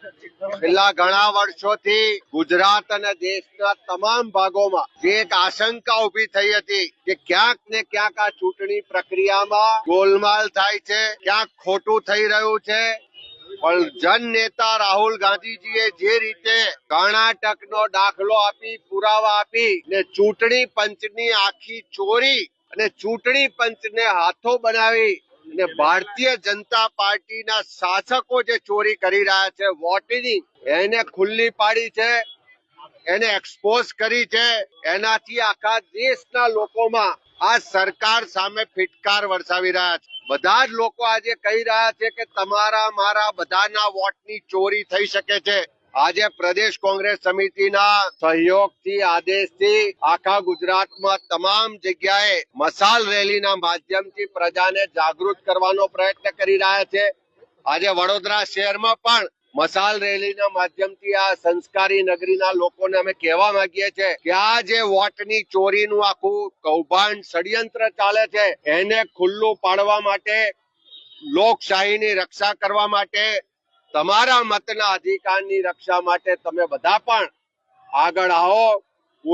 છેલ્લા ઘણા વર્ષોથી ગુજરાત અને દેશના તમામ ભાગોમાં જે એક આશંકા ઉભી થઈ હતી કે ક્યાંક ને ક્યાંક આ ચૂંટણી પ્રક્રિયામાં ગોલમાલ થાય છે, ક્યાંક ખોટું થઈ રહ્યું છે, પણ જન નેતા રાહુલ ગાંધીજીએ જે રીતે કર્ણાટકનો દાખલો આપી, પુરાવા આપી ને ચૂંટણી પંચની આખી ચોરી અને ચૂંટણી પંચને હાથો બનાવી અને ભારતીય જનતા પાર્ટીના શાસકો જે ચોરી કરી રહ્યા છે વોટિંગ, એને ખુલ્લી પાડી છે, એને એક્સપોઝ કરી છે. એનાથી આખા દેશના લોકોમાં આ સરકાર સામે ફિટકાર વરસાવી રહ્યા છે. બધા જ લોકો આજે કહી રહ્યા છે કે તમારા મારા બધાના વોટની ચોરી થઈ શકે છે. આજે પ્રદેશ કોંગ્રેસ સમિતિના સહયોગથી, આદેશથી આખા ગુજરાતમાં તમામ જગ્યાએ મશાલ રેલીના માધ્યમથી પ્રજાને જાગૃત કરવાનો પ્રયત્ન કરી રહ્યા છે. આજે વડોદરા શહેરમાં પણ મશાલ રેલીના માધ્યમથી આ સંસ્કારી નગરીના લોકોને અમે કહેવા માંગીએ છીએ કે આ જે વોટની ચોરીનું આખું કૌભાંડ ષડયંત્ર ચાલે છે એને ખુલ્લું પાડવા માટે, લોકશાહીની રક્ષા કરવા માટે, તમારા મતના અધિકારની રક્ષા માટે તમે બધા પણ આગળ આવો.